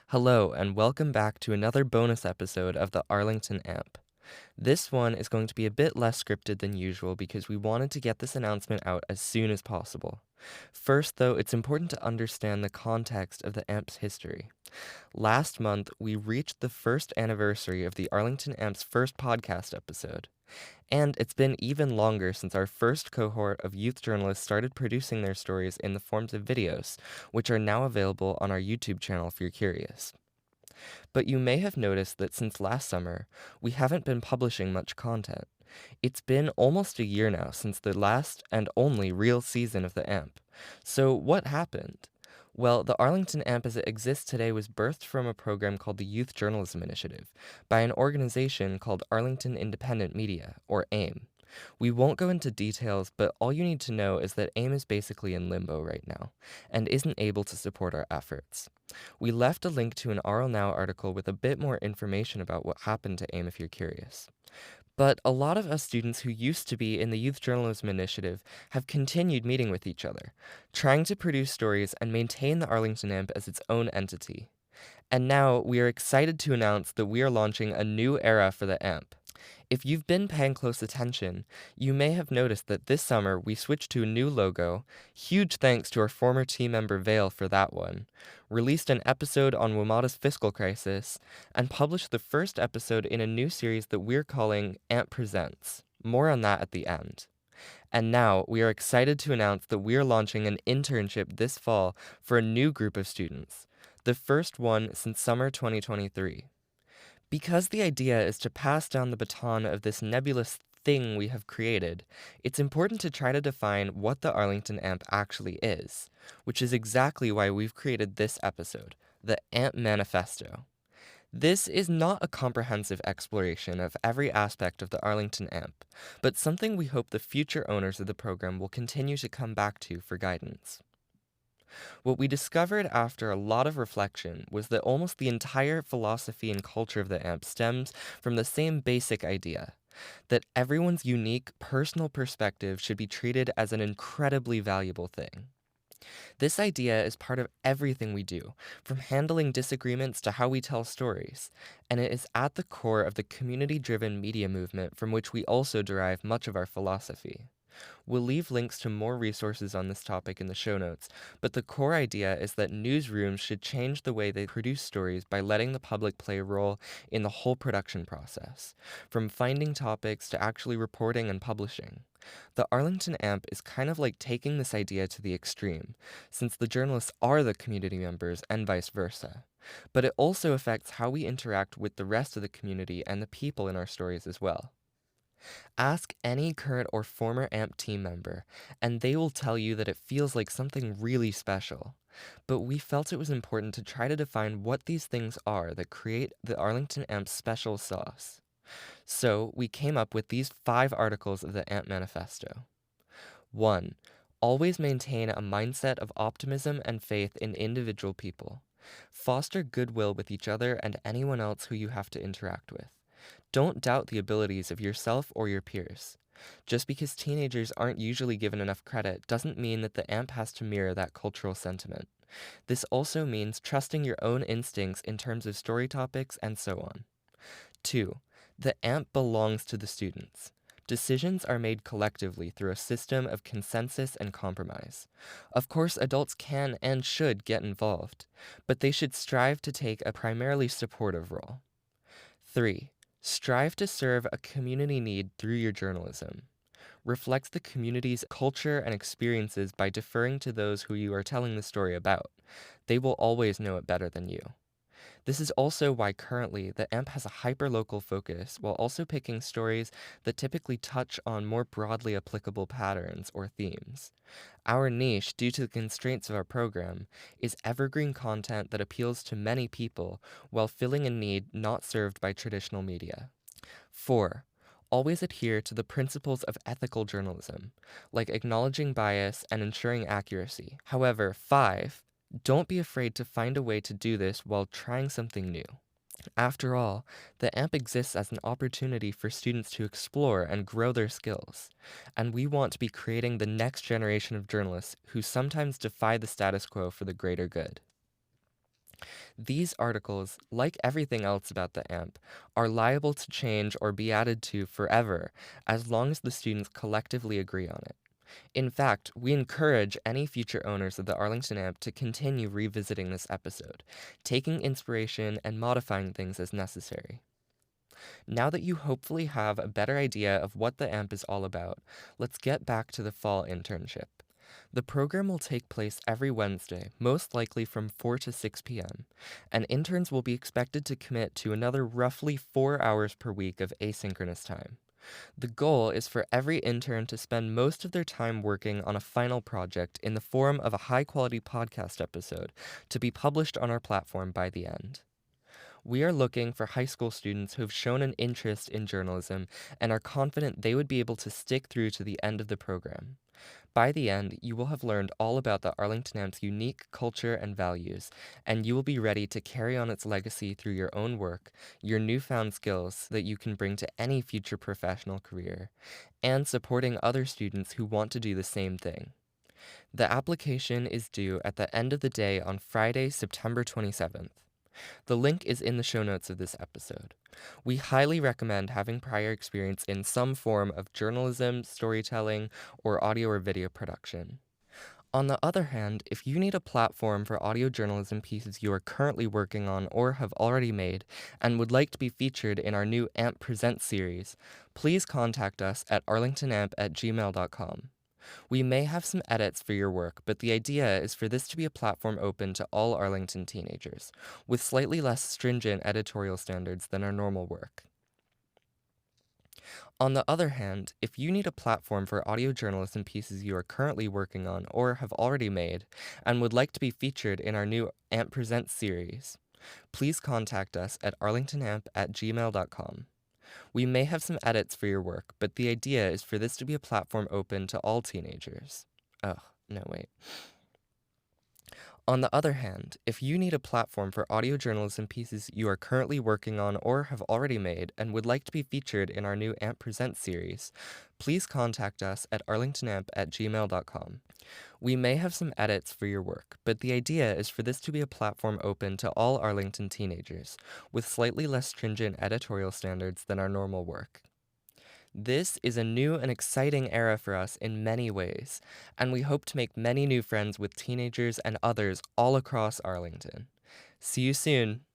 Hello, and welcome back to another bonus episode of the Arlington Amp. This one is going to be a bit less scripted than usual because we wanted to get this announcement out as soon as possible. First, though, it's important to understand the context of the Amp's history. Last month, we reached the first anniversary of the Arlington Amp's first podcast episode. And it's been even longer since our first cohort of youth journalists started producing their stories in the forms of videos, which are now available on our YouTube channel if you're curious. But you may have noticed that since last summer, we haven't been publishing much content. It's been almost a year now since the last and only real season of the AMP. So what happened? Well, the Arlington AMP as it exists today was birthed from a program called the Youth Journalism Initiative by an organization called Arlington Independent Media, or AIM. We won't go into details, but all you need to know is that AIM is basically in limbo right now and isn't able to support our efforts. We left a link to an RL Now article with a bit more information about what happened to AIM if you're curious. But a lot of us students who used to be in the Youth Journalism Initiative have continued meeting with each other, trying to produce stories and maintain the Arlington AMP as its own entity. And now we are excited to announce that we are launching a new era for the AMP. If you've been paying close attention, you may have noticed that this summer we switched to a new logo. Huge thanks to our former team member Vale for that one. Released an episode on WMATA's fiscal crisis, and published the first episode in a new series that we're calling AMP Presents. More on that at the end. And now we are excited to announce that we are launching an internship this fall for a new group of students, the first one since summer 2023. Because the idea is to pass down the baton of this nebulous thing we have created, it's important to try to define what the Arlington AMP actually is, which is exactly why we've created this episode, the Amp Manifesto. This is not a comprehensive exploration of every aspect of the Arlington AMP, but something we hope the future owners of the program will continue to come back to for guidance. What we discovered after a lot of reflection was that almost the entire philosophy and culture of the AMP stems from the same basic idea, that everyone's unique personal perspective should be treated as an incredibly valuable thing. This idea is part of everything we do, from handling disagreements to how we tell stories, and it is at the core of the community-driven media movement from which we also derive much of our philosophy. We'll leave links to more resources on this topic in the show notes, but the core idea is that newsrooms should change the way they produce stories by letting the public play a role in the whole production process, from finding topics to actually reporting and publishing. The Arlington AMP is kind of like taking this idea to the extreme, since the journalists are the community members and vice versa. But it also affects how we interact with the rest of the community and the people in our stories as well. Ask any current or former AMP team member, and they will tell you that it feels like something really special. But we felt it was important to try to define what these things are that create the Arlington AMP's special sauce. So we came up with these 5 articles of the AMP Manifesto. 1. Always maintain a mindset of optimism and faith in individual people. Foster goodwill with each other and anyone else who you have to interact with. Don't doubt the abilities of yourself or your peers. Just because teenagers aren't usually given enough credit doesn't mean that the AMP has to mirror that cultural sentiment. This also means trusting your own instincts in terms of story topics and so on. 2. The AMP belongs to the students. Decisions are made collectively through a system of consensus and compromise. Of course, adults can and should get involved, but they should strive to take a primarily supportive role. 3. Strive to serve a community need through your journalism. Reflect the community's culture and experiences by deferring to those who you are telling the story about. They will always know it better than you. This is also why currently the AMP has a hyper-local focus while also picking stories that typically touch on more broadly applicable patterns or themes. Our niche, due to the constraints of our program, is evergreen content that appeals to many people while filling a need not served by traditional media. 4. Always adhere to the principles of ethical journalism, like acknowledging bias and ensuring accuracy. However, 5. Don't be afraid to find a way to do this while trying something new. After all, the AMP exists as an opportunity for students to explore and grow their skills, and we want to be creating the next generation of journalists who sometimes defy the status quo for the greater good. These articles, like everything else about the AMP, are liable to change or be added to forever as long as the students collectively agree on it. In fact, we encourage any future owners of the Arlington AMP to continue revisiting this episode, taking inspiration and modifying things as necessary. Now that you hopefully have a better idea of what the AMP is all about, let's get back to the fall internship. The program will take place every Wednesday, most likely from 4 to 6 p.m., and interns will be expected to commit to another roughly 4 hours per week of asynchronous time. The goal is for every intern to spend most of their time working on a final project in the form of a high-quality podcast episode to be published on our platform by the end. We are looking for high school students who have shown an interest in journalism and are confident they would be able to stick through to the end of the program. By the end, you will have learned all about the Arlington Amp's unique culture and values, and you will be ready to carry on its legacy through your own work, your newfound skills that you can bring to any future professional career, and supporting other students who want to do the same thing. The application is due at the end of the day on Friday, September 27th. The link is in the show notes of this episode. We highly recommend having prior experience in some form of journalism, storytelling, or audio or video production. On the other hand, if you need a platform for audio journalism pieces you are currently working on or have already made and would like to be featured in our new AMP Presents series, please contact us at arlingtonamp@gmail.com. We may have some edits for your work, but the idea is for this to be a platform open to all Arlington teenagers, with slightly less stringent editorial standards than our normal work. On the other hand, if you need a platform for audio journalism pieces you are currently working on or have already made, and would like to be featured in our new AMP Presents series, please contact us at arlingtonamp@gmail.com. We may have some edits for your work, but the idea is for this to be a platform open to all teenagers. Oh, no, wait. On the other hand, if you need a platform for audio journalism pieces you are currently working on or have already made and would like to be featured in our new AMP Presents series, please contact us at arlingtonamp@gmail.com. We may have some edits for your work, but the idea is for this to be a platform open to all Arlington teenagers, with slightly less stringent editorial standards than our normal work. This is a new and exciting era for us in many ways, and we hope to make many new friends with teenagers and others all across Arlington. See you soon!